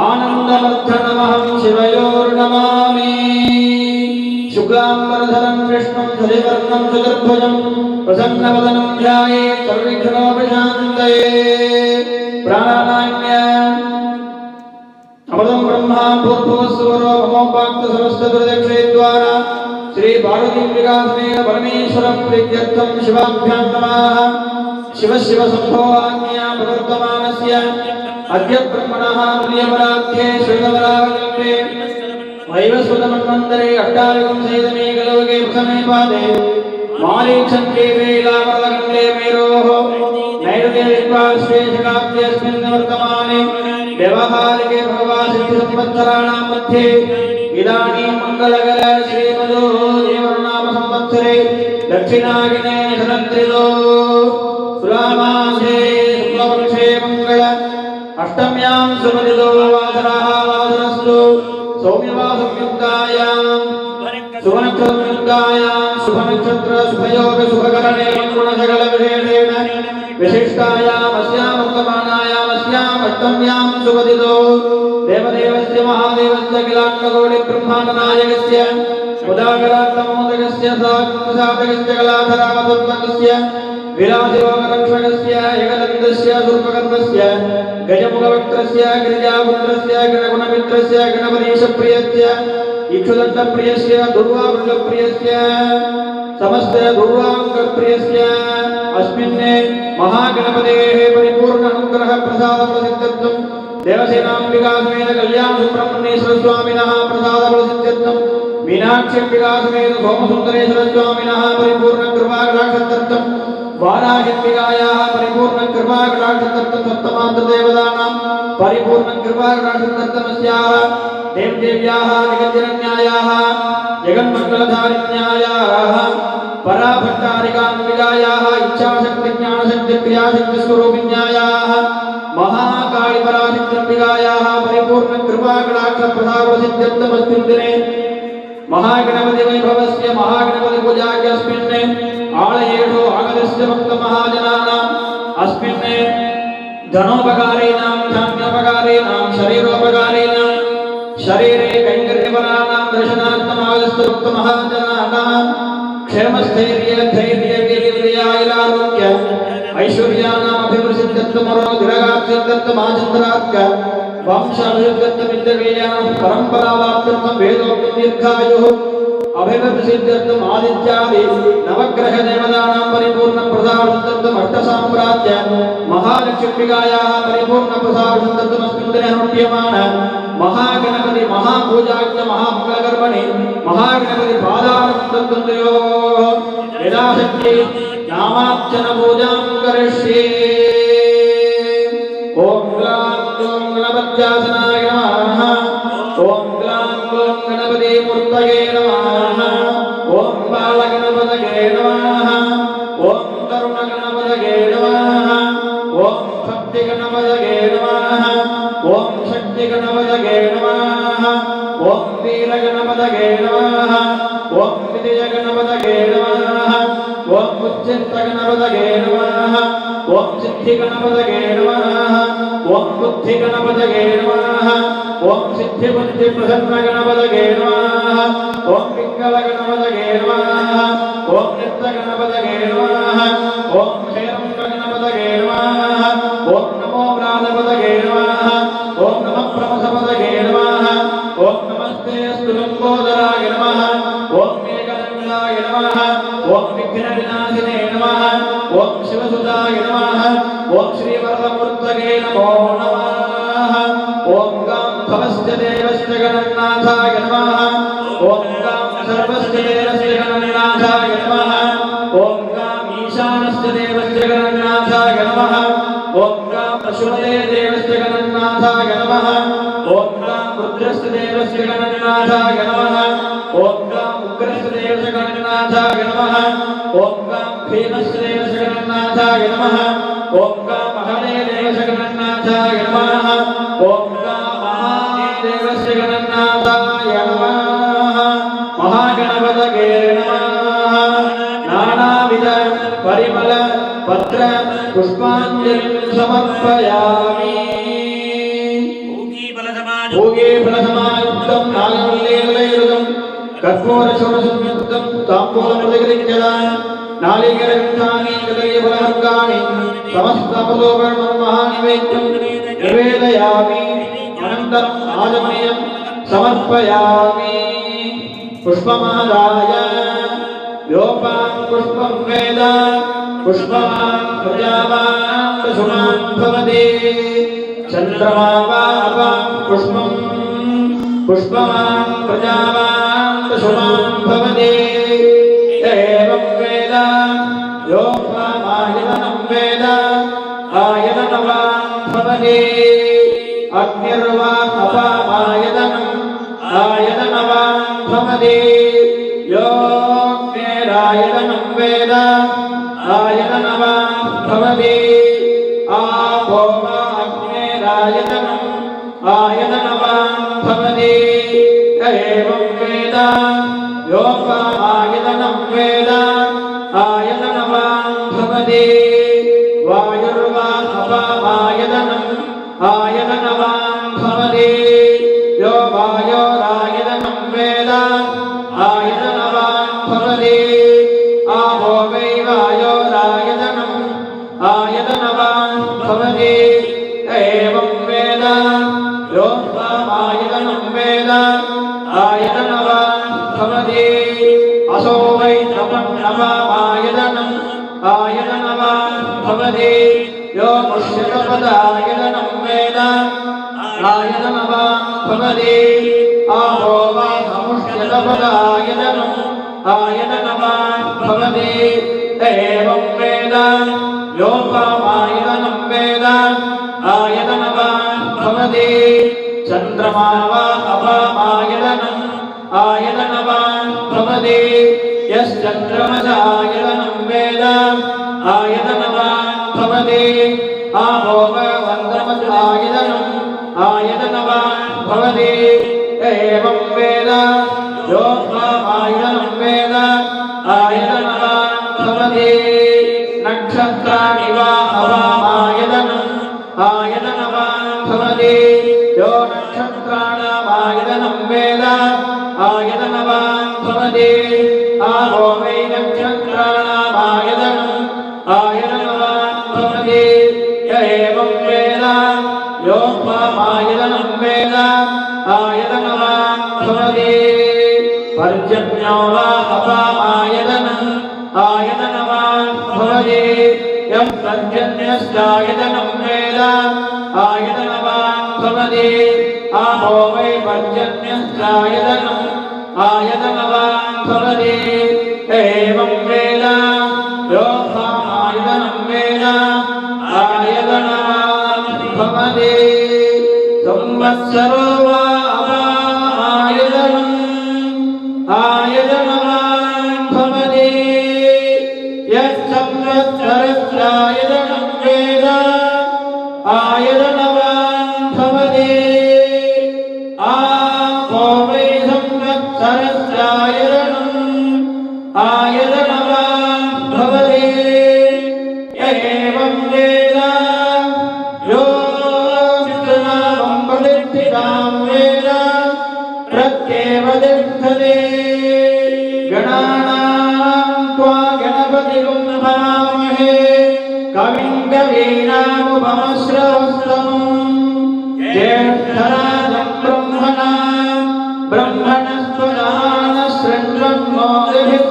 आनंदवर्धनमहं शिवयोर्नमामि शुक्लांबरधरं विष्णुं हरिवर्णं चतुर्भुजं प्रसन्नवदनं ध्यायेत् सर्वविघ्नोपशान्तये प्राणानाम्य अमृतं ब्रह्मा भूर्भुवस्सुवरो ममोपाक्त समस्तदुर्दक्षेद्वारा श्री पार्वतीविकासमेन परमेश्वरं प्रीत्यर्थं शिवाभ्यां नमः शिव शिव शम्भो आज्ञा प्रवर्तमानस्य अद्य ब्रह्मणः तुल्यपराध्ये श्रीनवरागल्पे वैवस्वतमन्वन्तरे अट्टारिकं सहितमेकलोके प्रथमे पादे मारीक्षन्ते वेलावरदकण्डे मेरोः नैऋते दिक्पार्श्वे शकाब्देऽस्मिन् वर्तमाने व्यवहारिके भगवासिद्धिसंवत्सराणां मध्ये इदानीं मङ्गलकर श्रीमदो देवनाम संवत्सरे दक्षिणागिने शरद्ऋतो सुरामासे शुक्लपक्षे मंगल अष्टम्यां सुमदितो वासरः वासरस्तु सौम्यवासंयुक्तायां सुवनक्षत्रयुक्तायां शुभनक्षत्र शुभयोग शुभकरणे गुणसकलविशेषेण विशिष्टायाम् अस्यां वर्तमानायाम् अस्याम् अष्टम्यां सुमदितो देवदेवस्य महादेवस्य किलाण्डकोटिब्रह्माण्डनायकस्य उदाकरात्तमोदकस्य साधकस्य कलाधरावतत्वकस्य विलासिरोगरक्षकस्य एकदन्तस्य दुर्गकर्मस्य गजमुखवक्त्रस्य गिरिजापुत्रस्य गणगुणमित्रस्य गणपतीशप्रियस्य इक्षुदण्डप्रियस्य दुर्वावृषप्रियस्य समस्त दुर्वाङ्गप्रियस्य अस्मिन् महागणपतेः परिपूर्ण अनुग्रह प्रसादप्रसिद्ध्यर्थं देवसेनाम्बिकासमेत कल्याणसुब्रह्मण्येश्वरस्वामिनः प्रसादप्रसिद्ध्यर्थं मीनाक्षीम्बिकासमेत सोमसुन्दरेश्वरस्वामिनः परिपूर्ण कृपाकटाक्षार्थं वाराहिम्बिकायाः परिपूर्ण कृपाकटाक्षार्थं सप्तमात्रदेवतानां परिपूर्ण कृपाकटाक्षार्थमस्याः देवदेव्याः जगज्जनन्यायाः जगन्मङ्गलधारिण्यायाः पराभट्टारिकाम्बिकायाः इच्छाशक्तिज्ञानशक्तिक्रियाशक्तिस्वरूपिण्यायाः महाकालिपराशक्त्यम्बिकायाः परिपूर्ण कृपाकटाक्षप्रसादप्रसिद्ध्यर्थमस्मिन् दिने महागणपति वैभवस्य महागणपति पूजाख्यस्मिन् आलयेषु आगतस्य भक्तमहाजनानाम् अस्मिन् धनोपकारीणां धान्योपकारीणां शरीरोपकारीणां शरीरे कैङ्कर्यपराणां दर्शनार्थमागतस्य भक्तमहाजनानां क्षेमस्थैर्य धैर्य वीर्यायुरारोग्य ऐश्वर्याणाम् अभिवृद्ध्यर्थमरो दीर्घायुर्दर्थमाचन्द्रार्क वंशाभिवृद्ध्यर्थमिन्द्रवीर्याणां परम्परावाप्त्यर्थं वेदोक्तं दीर्घायुः अभिवृद्धिसिद्ध्यर्थम् आदित्यादि नवग्रह देवतानां परिपूर्ण प्रसादार्थम् अष्टसाम्राज्य महालक्ष्म्बिकायाः परिपूर्ण प्रसादार्थम् अस्मिन् दिने अनुष्ठीयमान महागणपति महापूजाख्य महामङ्गलकर्मणि महागणपति पादारविन्दयोः यदाशक्ति नामार्चन पूजां करिष्ये। ओम ग्लां ग्लौं गणपत्यासनाय नमः। ओम ग्लां ग्लौं गणपति मूर्तये नमः। ओम बालगणपतये नमः। ओम तरुणगणपतये नमः। ओम भक्तिगणपतये नमः। ओम शक्तिगणपतये नमः। ओम वीरगणपतये नमः। ओम विजयगणपतये नमः। ओम उच्चिष्टगणपतये नमः। ओम सिद्धिगणपतये नमः। ओम बुद्धिगणपतये नमः। ओम सिद्धिबुद्धिप्रसन्नगणपतये नमः। ओम पिङ्गलगणपतये नमः। ओम नित्यगणपतये नमः। ओम क्षेरंगणपतये नमः। ओम नमो व्रातपतये नमः। ओम नमः प्रमथपतये नमः। ओम नमस्ते अस्तु लंबोदराय नमः। विघ्नविनाशिने नमः ओम शिवसुताय नमः ओम श्रीवरदमूर्तये नमो नमः ओम गां भवस्य देवस्य गणनाथाय नमः ओम गां सर्वस्य देवस्य गणनाथाय नमः ओम गां ईशानस्य देवस्य गणनाथाय नमः ओम गां पशुपते देवस्य गणनाथाय नमः ओम गां रुद्रस्य देवस्य गणनाथाय नमः ओम गां उग्रस्य देवस्य गणनाथाय नमः ओम गां भीमस्य देवस्य गणनाथाय नमः ओम गां महने देवस्य गणनाथाय नमः ओम गां महादेवस्य गणनाथाय नमः महागणपतये नमः नानाविध परिमल पत्र पुष्पांजलिं समर्पयामि भोगे फलसमायुक्तं नागवल्लीलयुक्तं कर्पूरशोणसंयुक्तं ताम्बूलमुदगरिञ्जलानि नालिकेरगन्धानि कदलीफलवर्गाणि समस्तफलोपरणं महानिवेद्यं निवेदयामि अनन्तरम् आचमनीयं समर्पयामि पुष्पमादाय योपां पुष्पं वेद पुष्पवान् प्रजावान् पशुमान् भवति चन्द्रमा वा अपां पुष्पं पुष्पवान् प्रजावान् पशुमान् भवति एवं वेद योपामायतनं वेद आयतनवान् भवति अग्निर्वा अपामायतनम् आयतनवान् भवति योऽग्निरायतनं वेद आयतनवान् भवति आपो वा अग्निरायतनम् आयतनवान् भवति एवं वेद योपामायतनं वेद आयतनवान् भवति वायुर्वा अपामायतनम् आयतनवान् भवति यो वायोरायतनं वेद आयतनवान् भवति आपो वै वायोरायतनम् आयतनवान् भवति एवं वेद योपामायतनं वेद आयतनवान् भवति असो वै नवामायतनम् आयतनवान् भवति यो मुष्यकपदायतनं वेद आयतनवान् भवति आपो वा समुष्यकपदायतनम् आयतनवान् भवति एवं वेद योपामायतनं वेद आयतनवान् भवति चन्द्रमा वा अपामायतनम् आयतनवान् भवति यश्चन्द्रमसायतनं वेद आयतनवान् भवति आपो वा वन्द्रमसायतनम् आयतनवान् भवति एवं वेद योपामायतनं वेद आयतनवान् भवति नक्षत्राणि वा अपामायतनम् आयतनवान् भवति यो नक्षत्राणामायतनं वेद आयतनवान् भवति आपो वै नक्षत्राणामायतनम् आयतनवान् भवति एवं वेद योपामायतनं वेद आयतनवान् भवति पर्जन्यो वा अपामायतनम् आयतनवान् भवति यं पर्जन्यस्यायतनं वेद आयतनवान् भवति आपो वै पर्जन्यस्यायतनम् आयतनवान् भवति एवं वेद योपामायतनं वेद आयतनवान् भवति संवत्सरो वा अपामायतनम् आयतनवान् भवति यत्संवत्सरस्यायतनं वेद आयतनवान् भवति आपो वै संवत्सरस्यायतनम् आयतनवान् भवति एवं वेद योऽस्त्वनामं प्रतिष्ठितां वेद प्रत्येव तिष्ठति गणानां त्वा गणपतिं नमामहे कविं कवीनामुपमश्रवस्तमम् ज्येष्ठराजं ब्रह्मणस्त्वजानः शृण्वन्नोतिभिः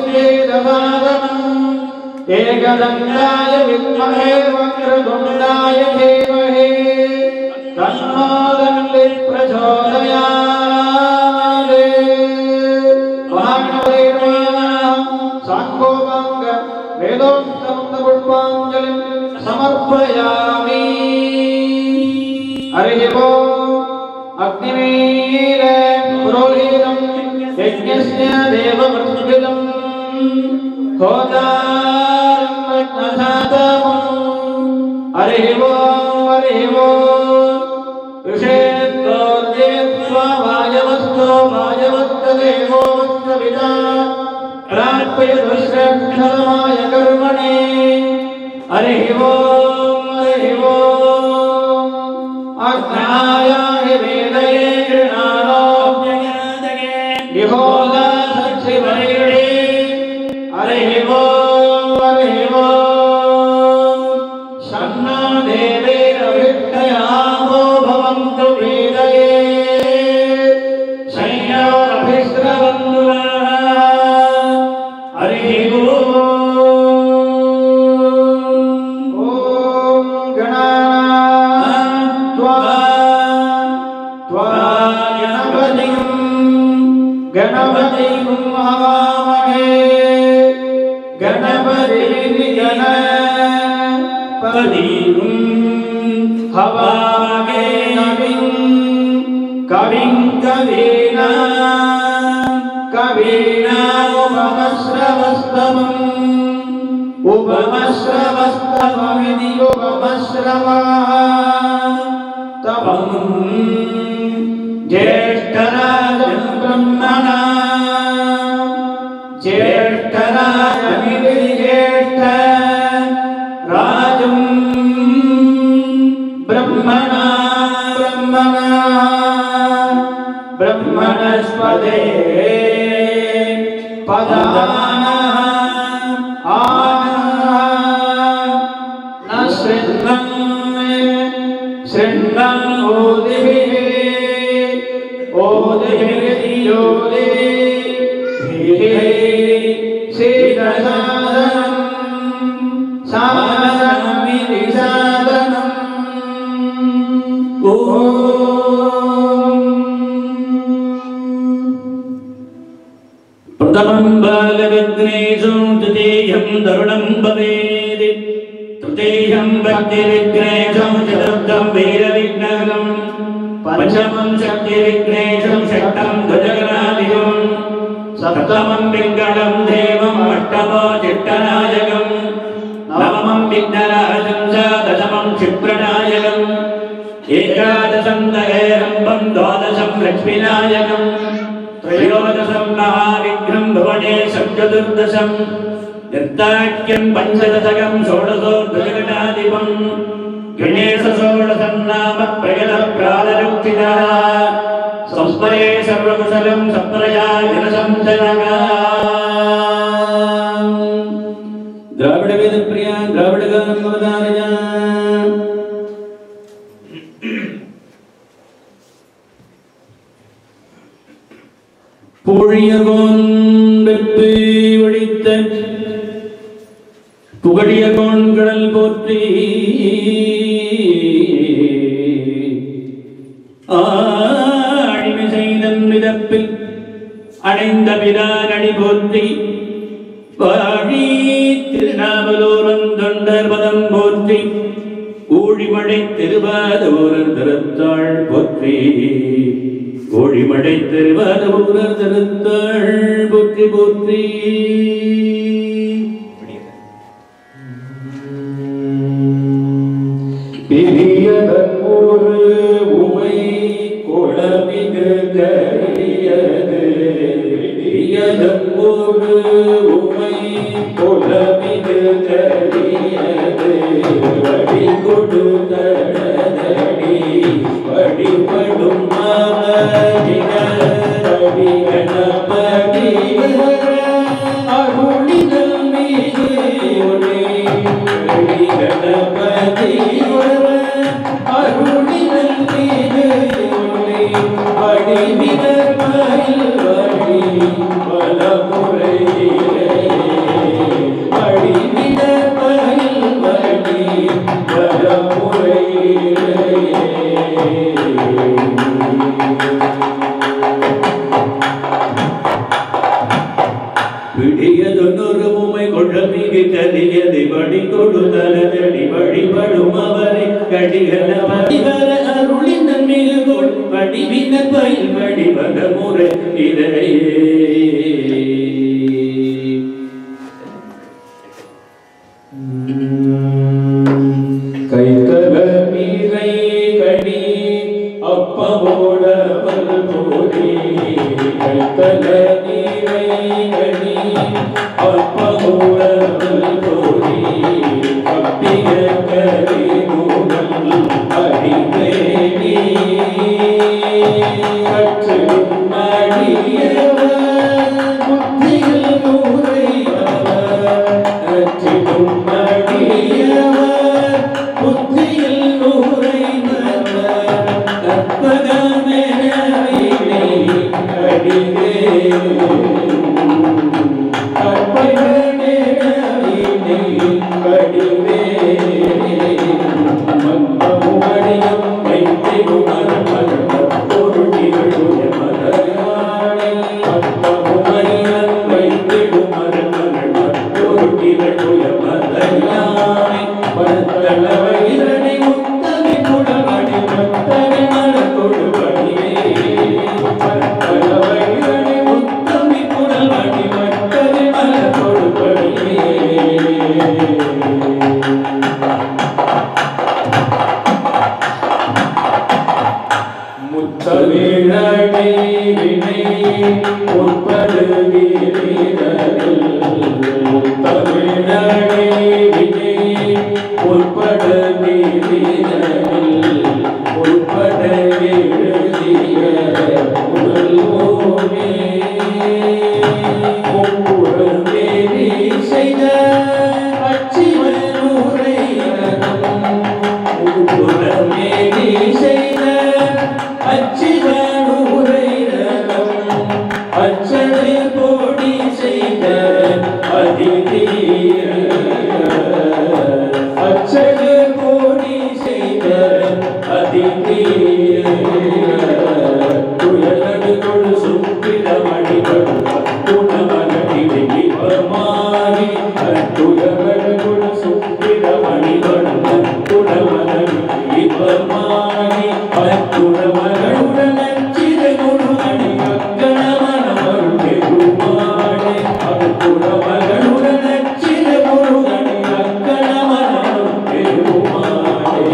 एकदन्ताय विद्महे वक्रतुण्डाय धीमहि तन्नो दन्तिः प्रचोदयात्। महागणपतये नमः। साङ्गोपाङ्ग वेदोक्तपुष्पाञ्जलिं समर्पयामि। हरिः ओम्। अग्निमील पुरोहितं यज्ञस्य देवमृत्युदम् होतारं रत्नधातमम्। हरिः ओम् हरिः ओम्। ऋषेत्वोर्जेत्वा वायवस्तो वायवस्तदेवो वस्तविदा प्राप्यदुश्रक्षमाय कर्मणे। हरिः ओम् हरिः ओम्। अग्नाय वेदये गृणालोऽप्ययादये विहोदा सक्षिवैरे। हरिः ओम् हरिः ओम्। शन्नो देवैरभिष्टयामो भवन्तु वेदये शय्योरभिश्रवन्तु नः। हरिः ओम्। ॐ गणानां गणपतिं हवामहे। गणपतिं हवामहे। कविं कवीनामुपमश्रवस्तमम् उपमश्रवस्तममिति उपमश्रवस्तमम्। ज्येष्ठराजं ब्रह्मणा ज्येष्ठराजमिति ज्येष्ठराजं ब्रह्मणा ब्रह्मणस्पते पदानः न शृण्वन् ओदिभिः शीतसादनं सादनमिति सादनम्। प्रथमं बालविघ्नेषु तृतीयं तरुणं भवेत्। तृतीयं भक्तिविघ्नेषु चतुर्थं वीरविघ्नहरं पंचमं शक्तिविघ्नेषु षष्ठं ध्वजगणाधिपं सप्तमं पिङ्गलं देवम् अष्टमो चित्तनायकं नवमं विघ्नराजं च दशमं क्षिप्रनायकम् एकादशं दयेरम्भं द्वादशं लक्ष्मीनायकं त्रयोदशं महाविघ्नं भुवनेशं चतुर्दशं निर्ताख्यं पञ्चदशकं षोडशोर्ध्वजगणाधिपं गणेशषोडशं नाम प्रगतप्रालरुक्षितः संस्मरे सर्वकुशलं सप्रयाजनसंशयः। द्राविडवेदप्रिया द्राविडगानं अवतारय। புகழியகோன் வெப்பை ஒழித்த புகழியகோன் கடல் போற்றி ஆழிமை செய்தன் மிதப்பில் அடைந்த பிரானடி போற்றி வாழி திருநாவலூரன் தொண்டர் பதம் போற்றி ஊழிமழை திருவாதூரன் திறத்தாள் போற்றி கோழிமடை திருவாரூரர் திருத்தாள் போற்றி போற்றி. பெரியதன் ஒரு உமை குளமிகு கரியது பெரியதன் ஒரு உமை குளமிகு கரியது வடி கொடு தடதடி வடிபடும் ரவி கணபதி அருளிதல் மீது ரவி கணபதி அருளிதல் மீது அடிவிதர் மயில் வழி பலமுறையிலே அடிவிதர் பிடியதொன்னொரு உமை கொழமிகு கலியதை வழி கொடுதலடி வழிபடும் அவரை கடிகல வடிவர அருளின் மிகுகொள் வடிவின பயில் வடிவர முறை இதையே கைத்தல மீரை கடி அப்பமோட வல்போடி கைத்தல நீரை கடி அப்பமோட வல்போடி கப்பிக கரி மூடல் அடிவேடி கற்றிடும் அடியவர் புத்தியில் நூறையவர் கற்றிடும் அடியவர் புத்தியில் நூறையவர் கற்பகமே அடிவே கற்பகமே அடிவே மந்தமுடியம் வைத்திடுமர் பொருளிகள் மதயானை மந்தமுடியம் வைத்திடுமர் பொருளிகள் மதயானை மத்தளவைரனை முத்தமி குடமணி மத்தனை மலக்கொடுபடியே மத்தளவைரனை முத்தமி குடமணி மத்தனை மலக்கொடுபடியே முத்தமிழடி வினை உட்படு வீரர்கள் முத்தமிழடி வினை உட்படு வீரர்கள் உட்பட எழுதிய முதல்வோமே முப்புறமே செய்த அச்சிவனூரை முப்புறமே செய்த அச்சிவனூரை அச்சனை போடி செய்த அதிதீர அச்சனை போடி செய்த அதிதீர துயலடு கொடு சுப்பிரமணிகள் குணமகடி இவமாகி துயலடு கொடு சுப்பிரமணிகள் குணமகடி இவமாகி குணமகளுடன் சிறுகுணமணி கணவனவள் பெருமாளே அது குணமகளுடன் சிறுகுணமணி கணவனவள் பெருமாளே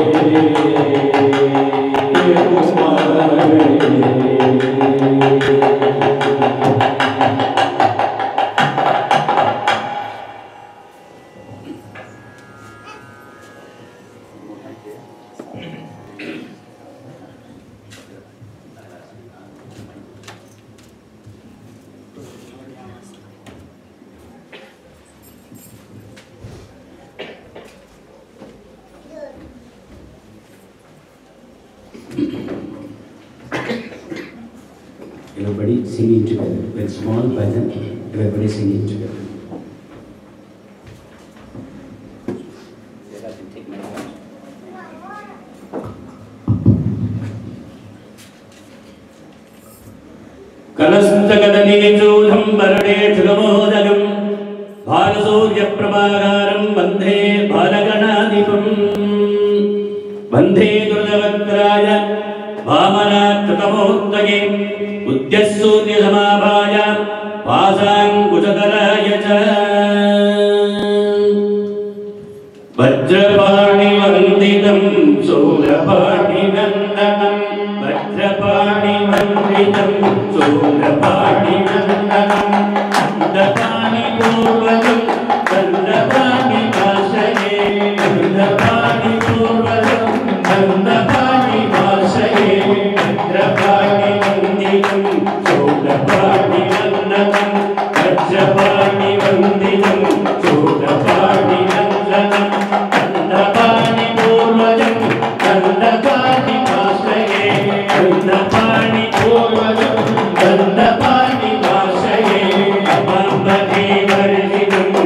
Everybody singing together. With small bhajan, everybody singing together. कलस्तकदनीचूधं वरणे त्रिगमोदगं भालसूर्यप्रभाकारं वन्दे बालगणाधिपं वन्दे दुर्गवक्त्राय वामनाकृतमोत्तगे उद्यसूर्यसमाभाय पासाङ्कुशधराय च वज्रपाणिवन्दितं शूलपाणिनन्दनं वज्रपाणिवन्दितं शूलपाणिनन्दनं दण्डपाणिपूर्वजं दण्डपाणिभाषये दण्डपाणिपूर्वजं दण्डपाणिभाषये वज्रपाणिवन्दितं शूलपाणिनन्दनं वज्रपाणिवन्दितं शूलपाणिनन्दनं दण्डपाणिपूर्वजं दण्डपाणिभाषये दण्डपाणिपूर्वजं दण्डपाणिभाषये अपाम्बधे वर्षितं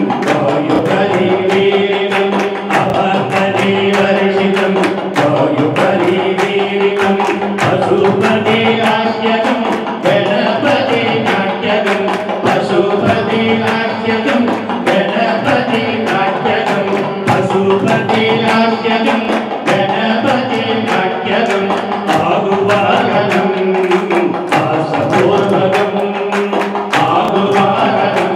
नाट्यकं गणपति नाट्यकं पशुपति नाट्यकं गणपति नाट्यकं आगुवागनं आसपूर्वकं आगुवागनं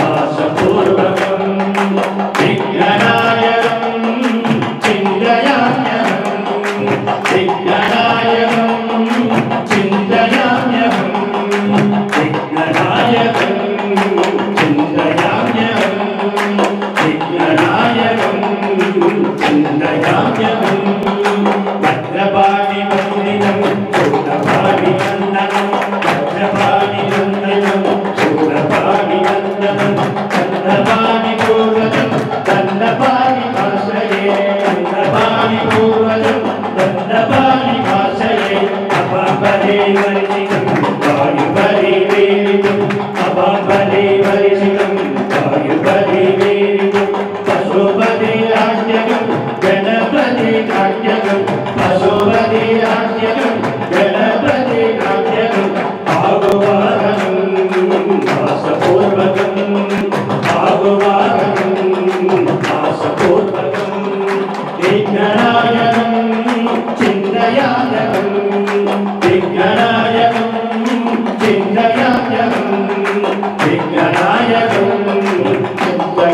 आसपूर्वकं विघ्ननायकं चिन्तयाम्यहं विघ्ननायकं चिन्तयाम्यहं विघ्ननायकं चिन्तयाम्यहं विघ्ननायकं चिन्तयाम्यहं भद्रपाणि वन्दितं शूलपाणि वन्दनं भद्रपाणि वन्दनं शूलपाणि वन्दनं चन्द्रपाणि पूर्वजं दण्डपाणि भाषये चन्द्रपाणि पूर्वजं दण्डपाणि भाषये अपापरे वर्षितं वायुपरि वेदितम् अपापरे वर्षितं वायुपरि वेदितम् पशुपति नाट्यकं गणपति नाट्यकं पशुपति नाट्यकं गणपति नाट्यकं आगुवागनं आसपूर्वकं आगुवागनं आसपूर्वकं विघ्ननायकं चिन्तयाम्यहं विघ्ननायकं चिन्तयाम्यहं विघ्ननायकं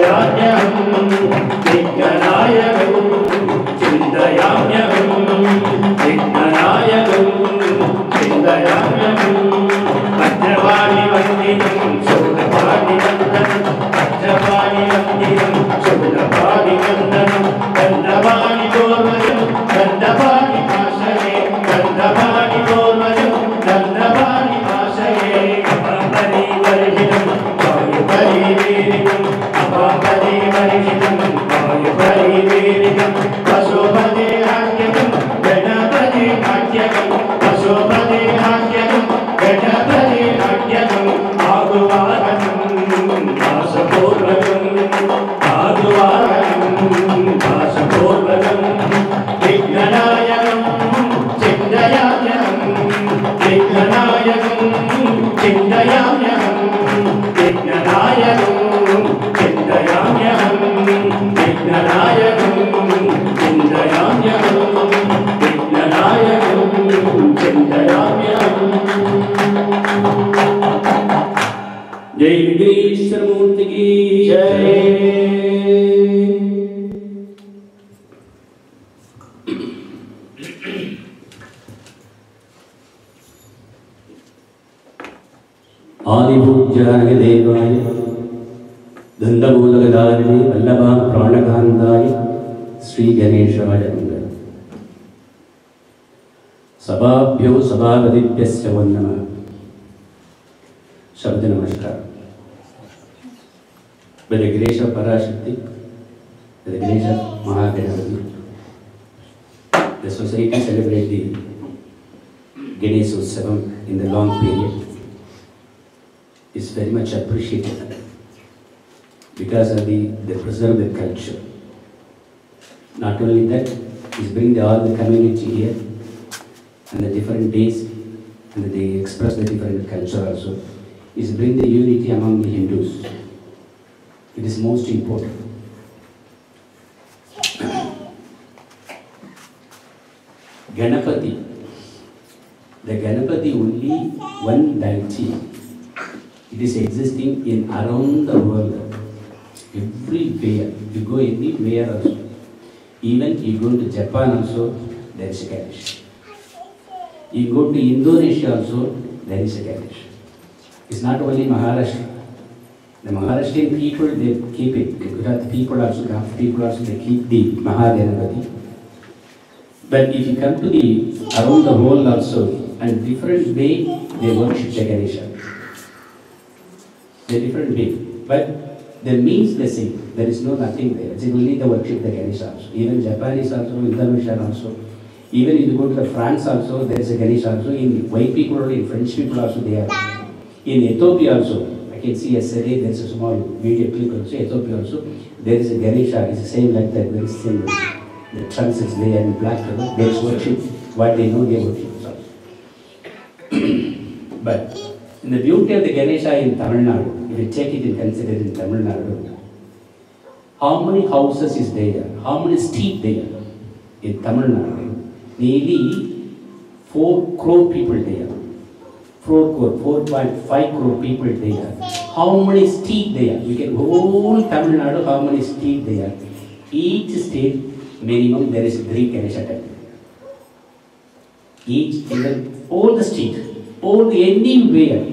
चिन्तयाम्यहं विघ्ननायकं चिन्तयाम्यहं विघ्ननायकं चिन्तयाम्यहं भद्रपाणि वन्दितं शूलपाणि वन्दनं भद्रपाणि वन्दितं शूलपाणि वन्दनं दण्डपाणि पूर्वजं दण्डपाणि भाषये दण्डपाणि पूर्वजं दण्डपाणि भाषये अपापरि वर्षितं वायुपरि वेदितम् अपापरि वर्षितं वायुपरि वेदितं पशुपति नाट्यकं गणपति नाट्यकं पशुपति नाट्यकं गणपति नाट्यकं आगुवागनं आसपूर्वकं आगुवागनं आसपूर्वकं विघ्ननायकं चिन्तयाम्यहं विघ्ननायकं चिन्तयाम्यहं विघ्ननायकं चिन्तयाम्यहं विघ्ननायकं चिन्तयाम्यहं विघ्ननायकं चिन्तयाम्यहं जय विघ्नेश्वर मूर्ति की जय। आदिपूज्याय देवाय दण्डमूलगदारिणे वल्लभा प्राणकान्ताय श्री गणेशाय मंगलम्। सभाभ्यो सभापतिभ्यश्च वन्दनम्। शब्द नमस्कार। By the grace of Parashakti, by the grace of Mahaganapati, the society celebrates the Ganesh Utsavam in the long period. Is very much appreciated because of the preserve the culture. Not only that, is bring all the community here and the different days and they express the different culture also. Is bring the unity among the Hindus. It is most important. Ganapati. The Ganapati only one deity. It is existing in around the world. Everywhere. You go anywhere also. Even you go to Japan also, there is a Ganesh. You go to Indonesia also, there is a Ganesh. It's not only Maharashtra. The Maharashtrian people, they keep it. The Gujarati people also, Gaf people also, they keep the Mahaganapati. But if you come to the around the world also, and different way they worship the Ganesha. The different way, but the means the same. There is no nothing there. It's only the worship the Ganesha also. Even Japanese also, Indonesian also. Even if you go to the France also, there is a Ganesha also. In white people or in French people also, they are. In Ethiopia also, I can see yesterday there is a small video clip also. Ethiopia also, there is a Ganesha. It's the same like that. Very same. The trunks is there in black color. They worship what they know. They worship also. But And the beauty of the Ganesha in Tamil Nadu, if you take it in consider in Tamil Nadu, how many houses is there? How many streets there in Tamil Nadu? Nearly 4 crore people there. 4.5 crore people there. How many streets there? You can whole Tamil Nadu, how many streets there? Each state, minimum there is 3 Ganesha temples. Each, even all the street, all anywhere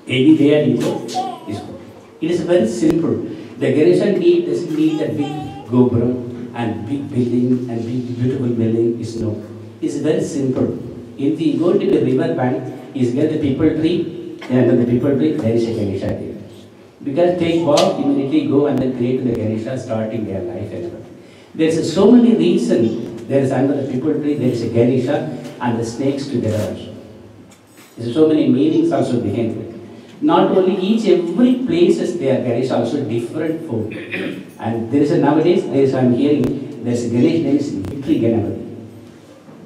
you go, is good. It is very simple. The Ganesha doesn't need a big gopuram and big building and big beautiful building. It's very simple. If you go to the river bank, is get the people tree, and under the people tree, there is a Ganesha there. Because take walk, immediately go and then create the Ganesha, starting their life and everything. There is so many reasons. There is under the people tree, there is a Ganesha and the snakes together also. There are so many meanings also behind it. Not only every places there, Ganesha also different form. And there is nowadays, I'm hearing, there is a Ganesha name is Victory Ganapati.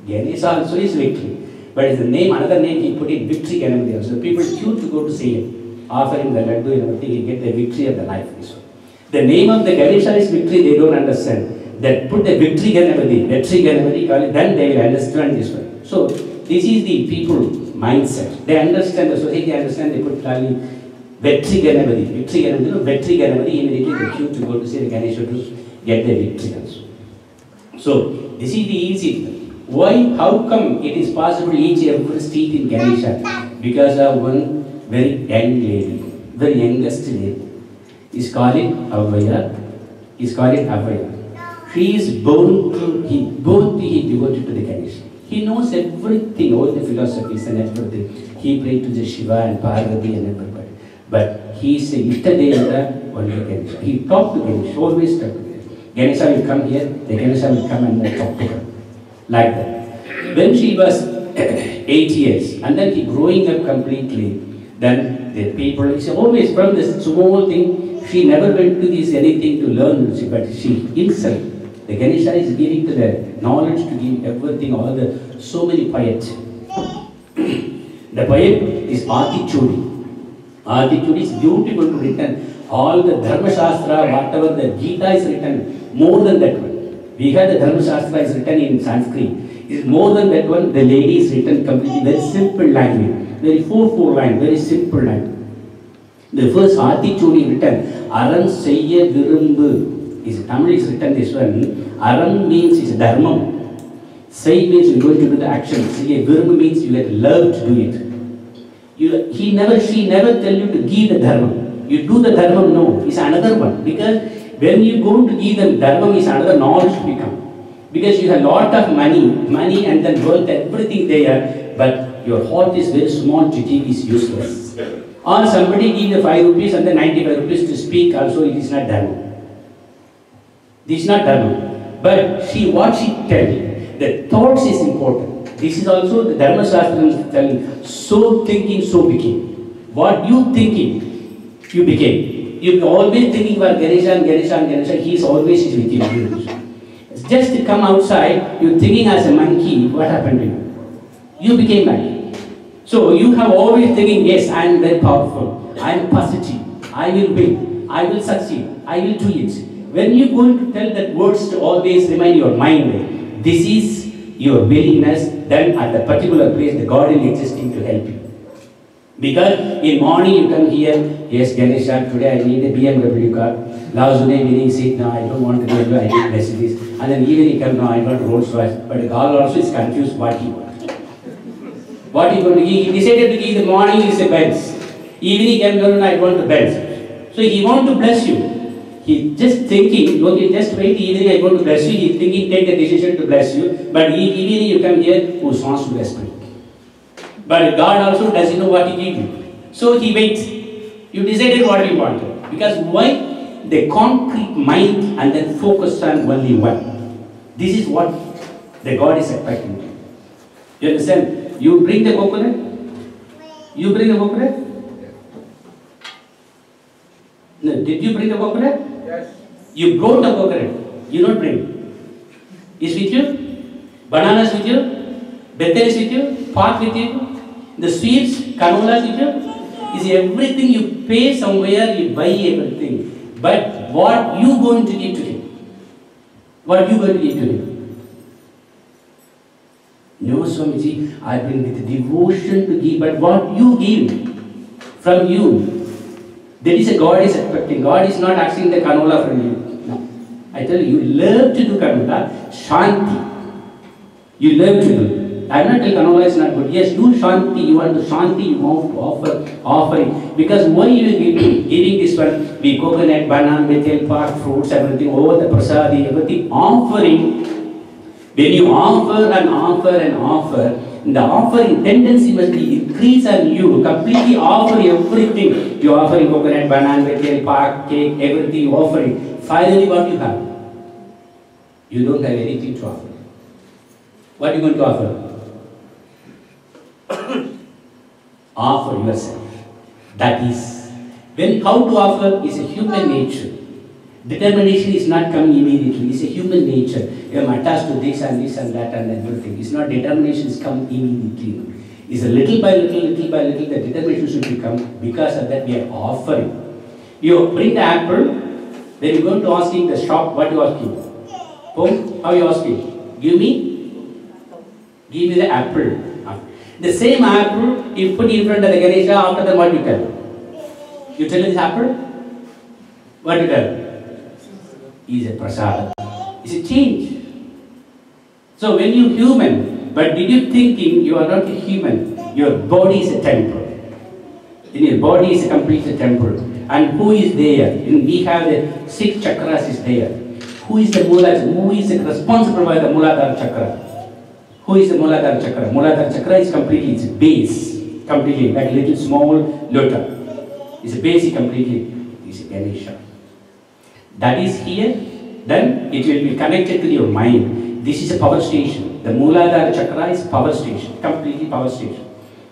Ganesha also is victory. But it's the name, another name he put in Victory Ganapati also. People choose to go to see him, offering the laddu and everything, he get the victory of the life. The name of the Ganesha is victory, they don't understand. That put the Victory Ganapati, call it, then they will understand this one. So, this is the people mindset. They understand, the society understand, they put clearly Victory Ganapati, immediately they choose to go to see the Ganesha to get the victory also. So, this is the easy thing. Why, how come it is possible every street in Ganesha? Because of one very young lady, very youngest lady. Is called Avaya. He is born to he devoted to the Ganesha. He knows everything, all the philosophies and everything. He prayed to the Shiva and Parvati and everybody. But he is a Ittadevata only Ganesha. He talked to Ganesha, always talked to Ganesha. Ganesha will come here, the Ganesha will come and talk to her. Like that. When she was 8 years, and then he growing up completely, then the people, she always from this small thing, she never went to this anything to learn, but she himself, the Ganesha is giving to the knowledge to give everything, all the, so many poets. The poet is Athichudi. Athichudi is beautiful to written. All the Dharma Shastra, whatever the Gita is written, more than that one. We have the Dharma Shastra is written in Sanskrit. Is more than that one, the lady is written completely, very simple language. Very 4 line, very simple language. The first Athichudi written, Aran Seyya Virumbu, is Tamil is written this one. Aran means is dharma. Say means you're going to do the action. Seyya Virumbu means you get love to do it. She never tell you to give the dharma. You do the dharma, no, it's another one. Because when you go to give the dharma, is another knowledge to become. Because you have lot of money and then wealth, everything there, but your heart is very small to give is useless. Or somebody give the 5 rupees and then 95 rupees to speak, also it is not dharma. This is not dharma. But what she tells, the thoughts is important. This is also the Dharma Shastra is telling, so thinking, so became. What you thinking, you became. You always thinking about Ganesha and Ganesha and Ganesha, he is always with you. Just to come outside, you're thinking as a monkey, what happened to you? You became monkey. So you have always thinking, yes, I am very powerful, I am positive, I will win, I will succeed, I will do it. When you're going to tell that words to always remind your mind, this is your willingness, then at the particular place, the God is existing to help you. Because in morning you come here, yes, Ganesha, today I need a BMW car. Last day winning seat, no, I don't want to go to, I need Mercedes. And then evening come, no, I want Rolls Royce. But God also is confused what he wants. What he going to give? He decided to give the morning is a Benz. Evening came, no, I want the Benz. So he want to bless you. He just thinking, okay, just wait, evening I want to bless you. He thinking, take the decision to bless you. But evening you come here, who wants to bless me? But God also doesn't know what he gave you. So he waits. You decided what you wanted. Because why? The concrete mind and then focus on only one. This is what the God is expecting. You understand? You bring the coconut. You bring the coconut? No, did you bring the coconut? Yes. You brought the coconut. You don't bring. Is with you? Bananas with you? Betel is with you? Pork with you? The sweets, canolas with you? You see, everything you pay somewhere, you buy everything. But what you going to give to him? What you going to give to him? No, Swamiji, I've been with devotion to give, but what you give from you, that is a God is expecting. God is not asking the canola from you. No. I tell you, you love to do canola, shanti. You love to do. I'm not telling canola is not good. Yes, do shanti. You want to shanti, you want to offering. Because why you giving this one? We coconut, banana, betel, park, fruits, everything, over the prasadi, everything, offering. When you offer and offer and offer, the offering tendency must be increase on you. Completely offer everything. You offer coconut, banana, betel, park, cake, everything you offering. Finally, what you have? You don't have anything to offer. What are you going to offer? Offer yourself. That is, when how to offer is a human nature. Determination is not coming immediately. It's a human nature. You are attached to this and that and everything. It's not determination is come immediately. It's a little by little, the determination should become. Because of that, we are offering. You bring the apple, then you go to asking the shop, what you asking? Home, how you asking? Give me the apple. The same apple you put in front of the Ganesha, after that what you tell? You tell this apple? What you tell? Is a prasad. It's a change. So when you human, but did you thinking you are not a human? Your body is a temple. In your body is a complete temple. And who is there? We have the 6 chakras is there. Who is the Mooladhara? Who is responsible by the Mooladhara chakra? Who is the Mooladhara chakra? Mooladhara chakra is completely, it's a base. Completely, like a little small lota. It's a base completely. It's a Ganesha. That is here, then it will be connected to your mind. This is a power station. The Mooladhara chakra is power station, completely power station.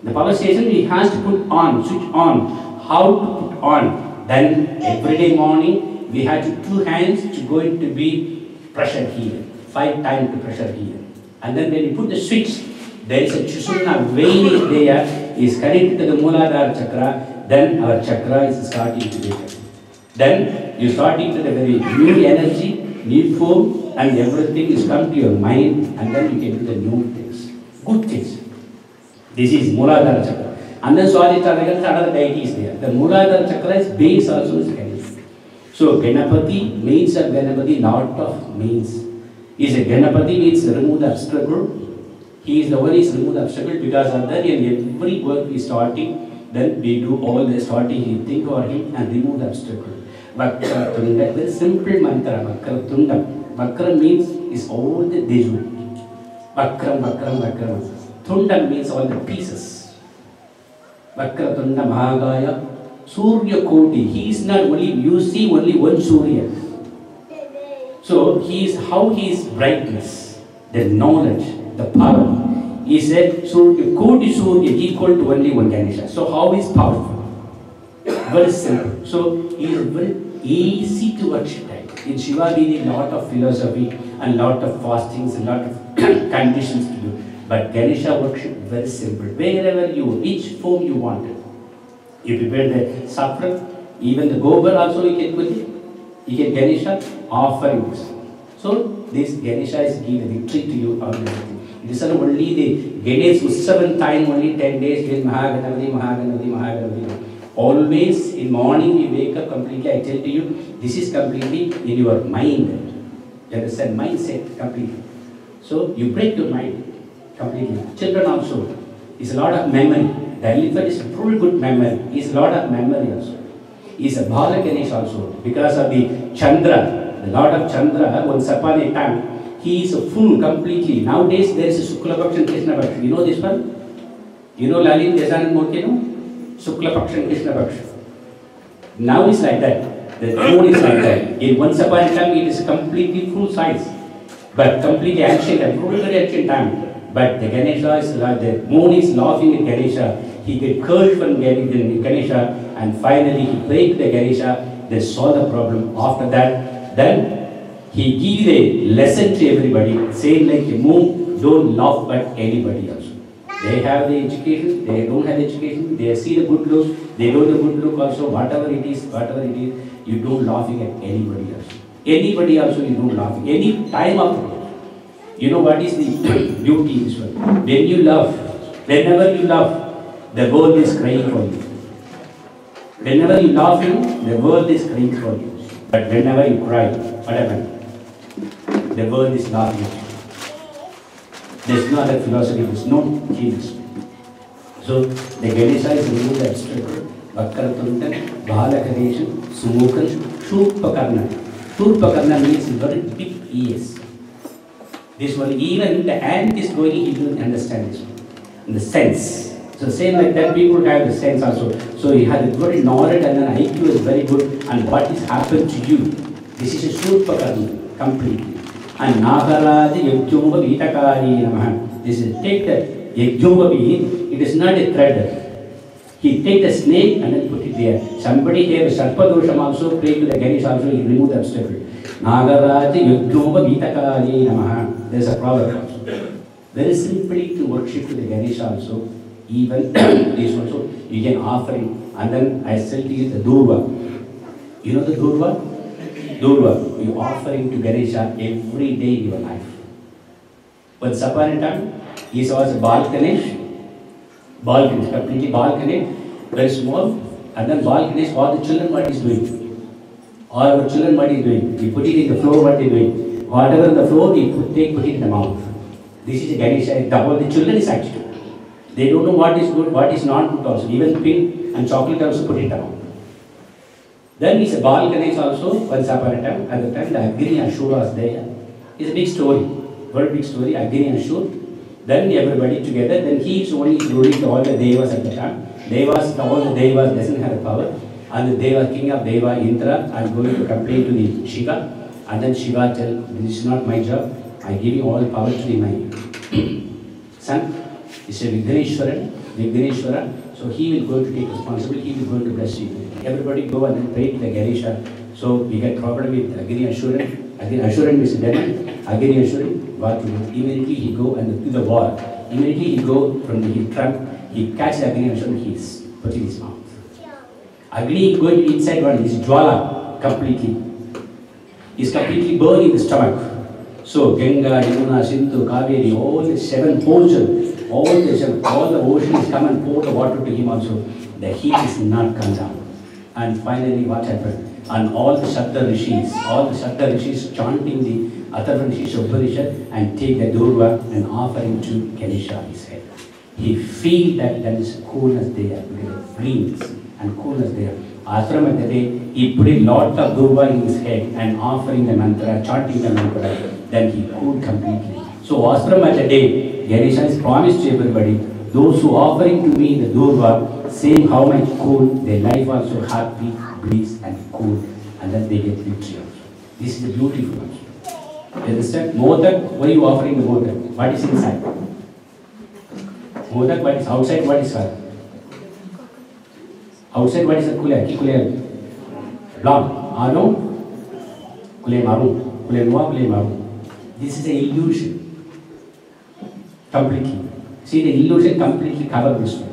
The power station we has to put on, switch on. How to put on? Then every day morning we have to 2 hands to going to be pressure here, 5 times to pressure here. And then when you put the switch, there is a Chusumna vein is there, is connected to the Mooladhara chakra. Then our chakra is starting to be. Then you start into the very new energy, new form, and everything is come to your mind, and then you can do the new things, good things. This is Mooladhara chakra. And then Swadhisthana, another deity is there. The Mooladhara chakra is base also is Ganesha. So Ganapati means a Ganapati, lot of means. Is a Ganapati means remove the obstacle. He is the one is remove the obstacle, because of that in every work we starting, then we do all the starting, you think over him and remove the obstacle. Vakra Tunda, very simple mantra, Vakra Tunda. Vakra means is all the Dejut. Vakram, Vakram, Vakram. Tunda means all the pieces. Vakra Tunda Mahagaya, Surya Koti. He is not only, you see only one Surya. So he is how he is brightness, the knowledge, the power. He said Surya Koti Surya equal to only one Ganesha. So how is powerful? Very simple. So he is very easy to worship. In Shiva we need lot of philosophy and lot of fastings and lot of conditions to do. But Ganesha worship very simple. Wherever you, which form you wanted. You prepare the saffron, even the gobar also you can put it. You can Ganesha offerings. So this Ganesha is give a victory to you on everything. It is not only the Ganesh Utsavan time, only 10 days with Mahaganavati, Mahaganavati, Mahaganavati. Always in morning you wake up completely, I tell to you, this is completely in your mind. You understand? Mindset completely. So you break your mind completely. Children also, it's a lot of memory. The elephant is full good memory. It's a lot of memory also. It's a Bala Ganesh also. Because of the Chandra, the Lord of Chandra, once upon a time, he is full completely. Nowadays there is a Shukla Paksha and Krishna Paksha. You know this one? You know Lalit Desanand Murthy, no? Shukla Paksha and Krishna Paksha. Now it's like that. The moon is like that. In once upon a time it is completely full size. But completely ancient, very ancient time. But the Ganesha is like the moon is laughing at Ganesha. He get cursed from Ganesha and finally he break the Ganesha, then solve the problem. After that, then he give a lesson to everybody, saying like the moon don't laugh at anybody also. They have the education, they don't have the education, they see the good look, they know the good look also, whatever it is, you don't laughing at anybody else. Anybody also you don't laugh. Any time of the day. You know what is the beauty in this one? When you love, whenever you love, the world is crying for you. Whenever you laugh, the world is crying for you. But whenever you cry, what happens? The world is laughing at you. There's no other philosophy, there's no change. So the Ganesha is removed abstract. Vakkaratuntan, Bhalakareshan, Sumukan, Shurpakarna. Shurpakarna means very big ears. This one, even the ant is going, he will understand this one. The sense. So same like that, people have the sense also. So he had a good knowledge and then IQ is very good. And what is happened to you? This is a Shurpakarna, completely. And Nagaraja Yajjumva Vitakari Namaha. This is take the Yajjumva, it is not a thread. He take the snake and then put it there. Somebody here, Sarpadosham also, pray to the Ganesh also, he remove the obstacle. Nagaraja Yajjumva Vitakari Namaha. There is a proverb also. Very simply to worship to the Ganesh also, even this also, you can offer him. And then I still teach the Durva. You know the Durva? Durva, you offer him to Ganesha every day in your life. Once upon a time, he was a Bal Ganesh, completely Bal Ganesh, very small, and then Bal Ganesh, all the children what he is doing. All our children what he is doing. We put it in the floor, what they are doing. Whatever in the floor, we put it in the mouth. This is a Ganesha, all the children is attitude. They don't know what is good, what is not good also. Even pin and chocolate also put it down. Then it's a Bal Ganesh also, once upon a time, at the time the Agni Ashura was there. It's a big story, very big story, Agni Ashura. Then everybody together, then he is only ruling to all the Devas at the time. All the Devas doesn't have the power. And the Deva, king of Deva, Indra, I am going to complain to the Shiva. And then Shiva tell, this is not my job, I give you all the power to my son. It's a Vighaneshwara. So he will go to take responsibility, he will go to bless you. Everybody go and then pray to the Ganesha. So we get problem with Agni Ashuran. Agni Ashuran is dead. Agni Ashuran, what to do? Immediately he go and to the war. Immediately he go from the trunk, he catch the Agni Ashuran, he is put in his mouth. Agni is going inside one, his Jwala completely. He is completely burned in the stomach. So Ganga, Yamuna, Sindhu, Kaveri, all the 7 oceans, all the oceans come and pour the water to him also. The heat is not come down. And finally what happened? And all the Shatta Rishis chanting the Atharva Rishis Upanishad and take the Durva and offer him to Ganesha his head. He feel that there is coolness there, greens and coolness there. After the day, he put a lot of Durva in his head and offering the mantra, chanting the mantra, then he cooled completely. So ashram at the day, Ganesha has promised to everybody, those who offering to me the Durva, saying how much cool, their life also happy, bliss and cool, and then they get victory also. This is the beautiful one. You understand? Modak, why are you offering the Modak? What is inside? Modak, what is outside? What is that? Outside, what is the kulay? Kulay blanc. Ano? Kulay maroon. Kulay noir, kulay maroon. This is an illusion. Completely. See, the illusion completely covered this one.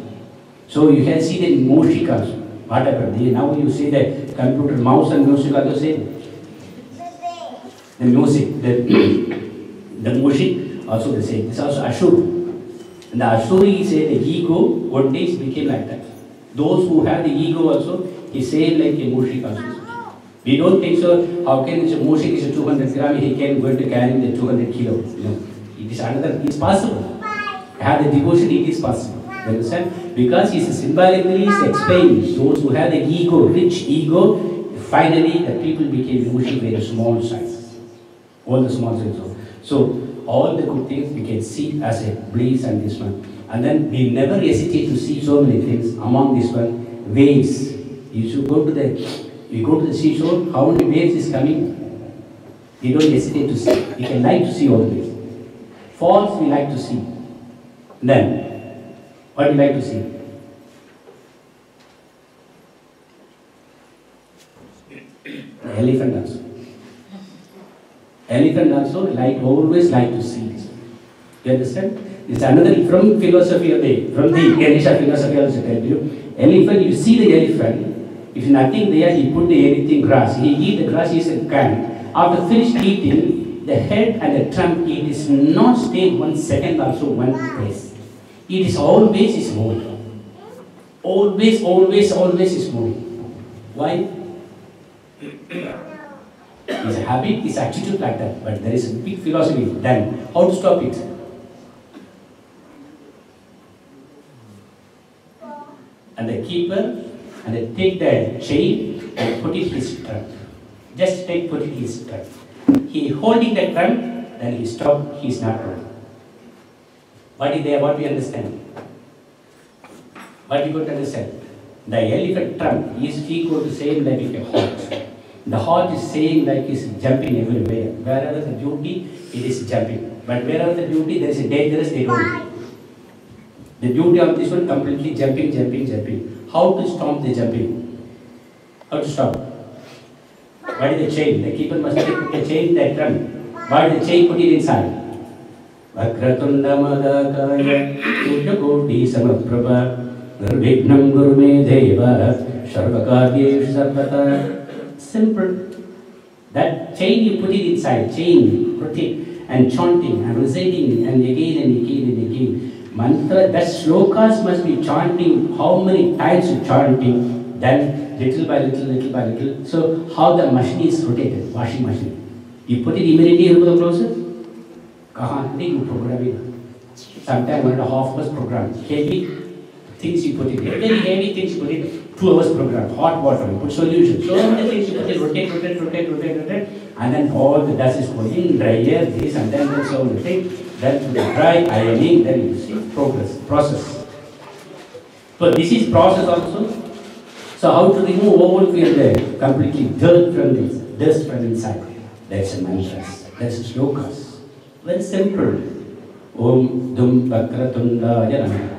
So you can see the music also. What happened? Now you see the computer, mouse and music are the same. The music, the music also the same. This is also Ashur. And the Ashuri say the ego, one day became like that. Those who have the ego also, he say like a music also. We don't think so, how can a music is 200 grams, he can go to carry the 200 kilos. No. It is another, it is possible. Have the devotion, it is possible. You understand? Because he is symbolically explaining those who have the ego, rich ego, finally the people became usually very small size. All the small size. So all the good things we can see as a bliss and this one. And then we never hesitate to see so many things among this one. Waves. You should go to the seashore, how many waves is coming? We don't hesitate to see. We can like to see all the waves. Falls we like to see. Then, what do you like to see? The elephant also. Elephant also always like to see this. You understand? It's another from philosophy of from the Ganesha philosophy also tell you. Elephant, you see the elephant, if nothing there, he put the anything grass. He eat the grass, he can. After finished eating, the head and the trunk, it is not stay 1 second also one place. It is always is moving. Always is moving. Why? It's a habit, it's attitude like that. But there is a big philosophy. Then, how to stop it? And the keeper, and they take the chain and put it in his trunk. Just put it in his trunk. He holding the trunk, then he stop, he is not running. What is there, what we understand? What you got to understand? The elephant trunk is equal to same like a heart. The heart is saying like it's jumping everywhere. Wherever the duty, it is jumping. But wherever the duty, there is a dangerous, they don't. The duty of this one completely jumping. How to stop the jumping? How to stop? Why the chain? The keeper must put the chain, that trunk. Why the chain put it inside? Vakratunda madakaya Ujagodi samaprabha Nirvignam gurume deva Sarvakaryeshu sarvata. Simple. That chain you put it inside, chain, protect, and chanting and reciting and again. Mantra, that slokas must be chanting. How many times you chanting? Then little by little. So how the machine is rotated, washing machine. You put it immediately into the process. You program it. Sometimes 1.5 hours program. Heavy things you put it. Very heavy things you put it. 2 hours program. Hot water, you put solution. So many things you put it. Rotate. And then all the dust is going. Dryer, this and then that's all the thing. Then dry ironing, then you see process. So this is process also. So how to remove all the completely dirt from this, dust from inside? That's a mantras. That's a slokas. Very simple. Om Dum Vakratundaya Namaha.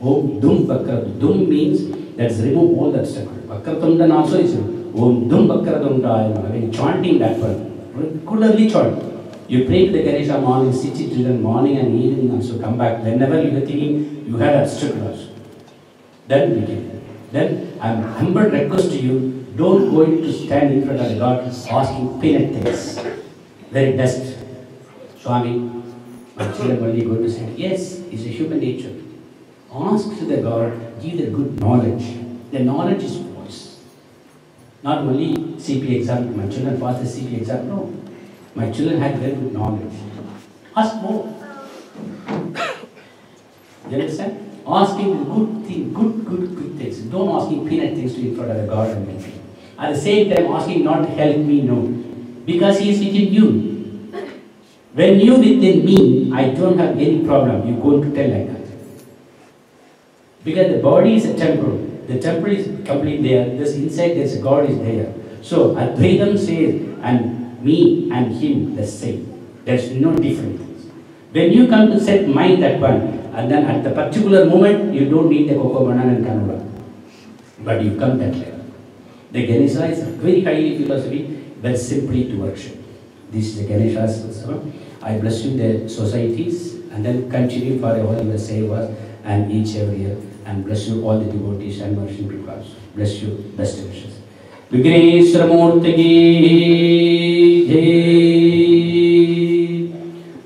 Om Dum Vakratundaya. Dum means that's remove all the obstacle. Vakratundaya also is Om Dum Vakratundaya Namaha. When chanting that one, regularly chant. You pray to the Ganesha morning, sit it till the morning and evening also come back. Whenever you are thinking you had obstacles, then begin. Then I am humble request to you, don't go to stand in front of the God asking peanut things. Very best. Swami, my children only going to say, yes, it's a human nature. Ask to the God, give the good knowledge. The knowledge is voice. Not only CP exam, my children passed the CP exam, no. My children had very good knowledge. Ask more. You understand? Asking good things, good things. Don't asking peanut things to in front of the God and me. At the same time, asking not help me, no. Because He is within you. When you within me, I don't have any problem. You're going to tell like that. Because the body is a temple. The temple is complete there. This inside, there's a God is there. So Advaitam says, and me and him the same. There's no difference. When you come to set mind that one, and then at the particular moment, you don't need the cocoa, banana and canola. But you come that level. The Ganesha is very highly philosophy, but simply to worship. This is the Ganesha's sermon. I bless you the societies, and then continue for all your sevas and each every year, and bless you all the devotees and worship people. Bless you, best wishes. Vigneshwara Murti ki jai.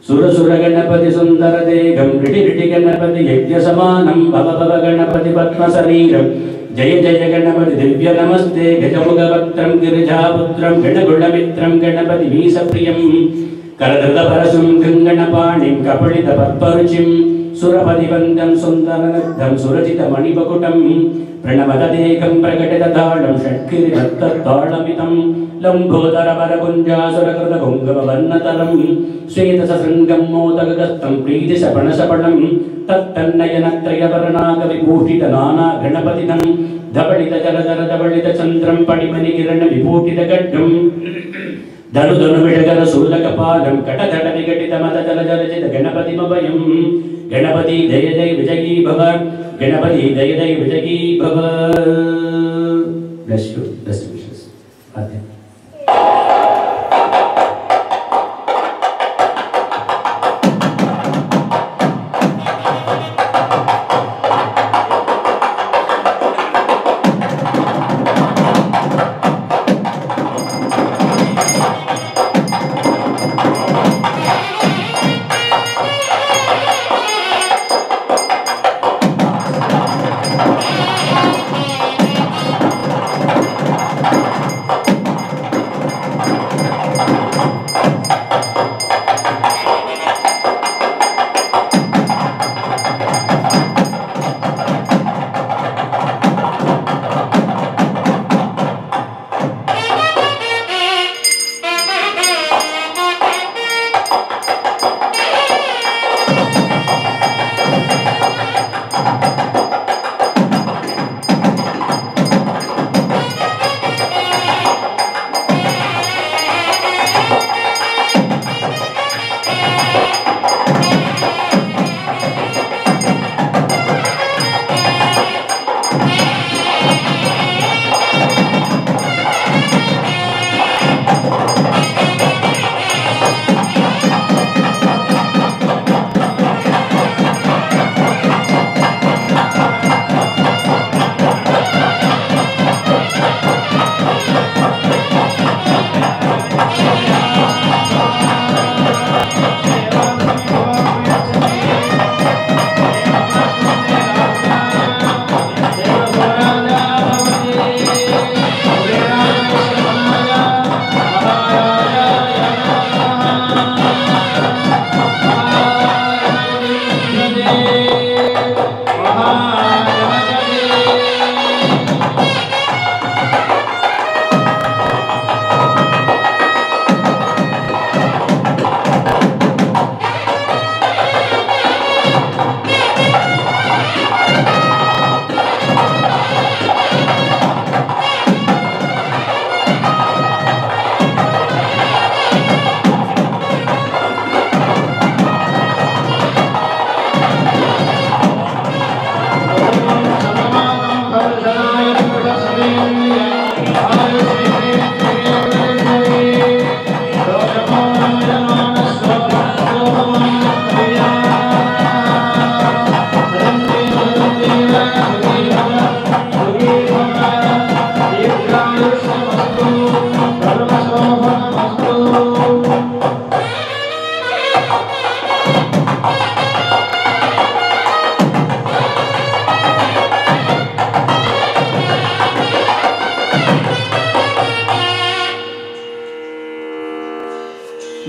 Sura Sura Ganapati Sundara Degam Riti Ganapati Yajna Samanam Bhava Bhava Ganapati Padma Sariram Jaya Jaya Ganapati Divya Namaste Gajamuga Bhaktram Girjaputram Ganagullamitram Ganapati Visapriyam Karadrita Parasum Ganganapanim Kapalita Patparuchim Surapati Vandam Sundaranadham Surajita Manipakutam Pranavadadekam Prakatitadhalam Shatkiri Bhattatalam Lambodara Paragunja Surakrata Gungava Vannataram Sveta Sasangam Modagagastam Priti Sapanasapanam Tattannayanatraya Varanaga Vibhutita Nana Ganapatitam Dhapadita Jaladara Dhapadita Chandram Padimani Kirana Vibhutita Gaddam Danu Danu Vidagara Sulakapalam Katatata Vigatita Matatala Jalajita Ganapati Mabayam Ganapati Jaya Jaya Vijagi Bhava Ganapati Jaya Jaya Vijagi Bhava. Bless you, best wishes. Adya.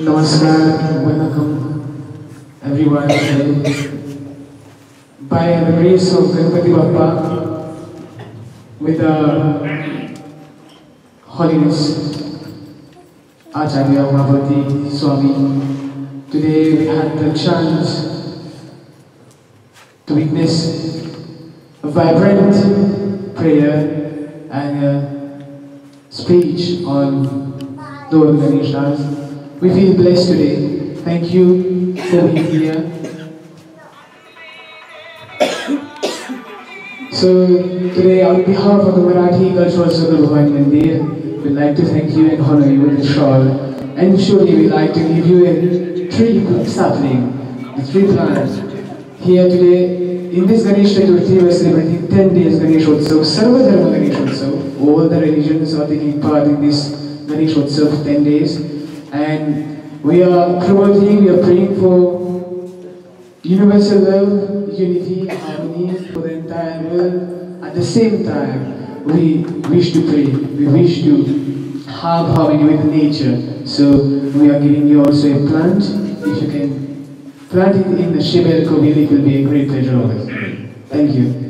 Namaskar, welcome everyone. By the grace of Ganpati Bappa, with the Holiness Acharya Mahapati Swami, today we had the chance to witness a vibrant prayer and a speech on Lord Ganeshas. We feel blessed today. Thank you for being here. So today, on behalf of the Marathi Cultural Circle Bhavani Mandir, we'd like to thank you and honor you with a shawl. And surely we'd like to give you a tree sapling, the tree plant. Here today, in this Ganesh Chaturthi, we're celebrating 10 days Ganesh Utsav, Sarva Dharma Ganesh Utsav. All the religions are taking part in this Ganesh Utsav 10 days. And we are promoting, we are praying for universal love, unity, harmony for the entire world. At the same time, we wish to pray, we wish to have harmony with nature. So we are giving you also a plant. If you can plant it in the Shibel Kovil, it will be a great pleasure of us. Thank you.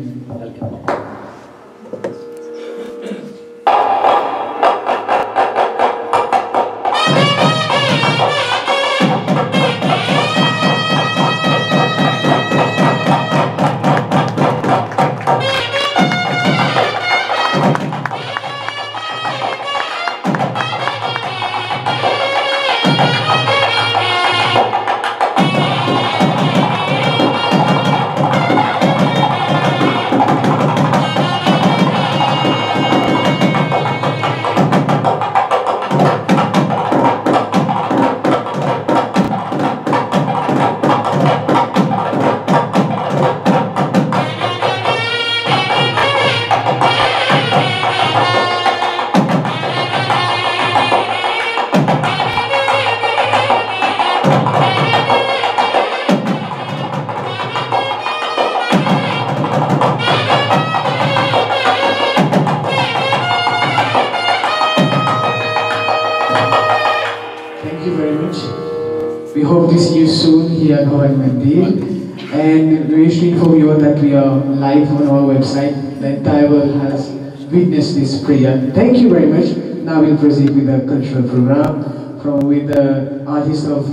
We hope to see you soon here at Bhavani Mandir. And we wish to inform you that we are live on our website. The entire world has witnessed this prayer. Thank you very much. Now we'll proceed with the cultural program with the artists of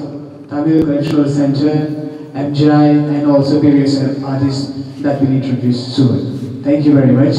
Tamil Cultural Center, MJI, and also various artists that we'll introduce soon. Thank you very much.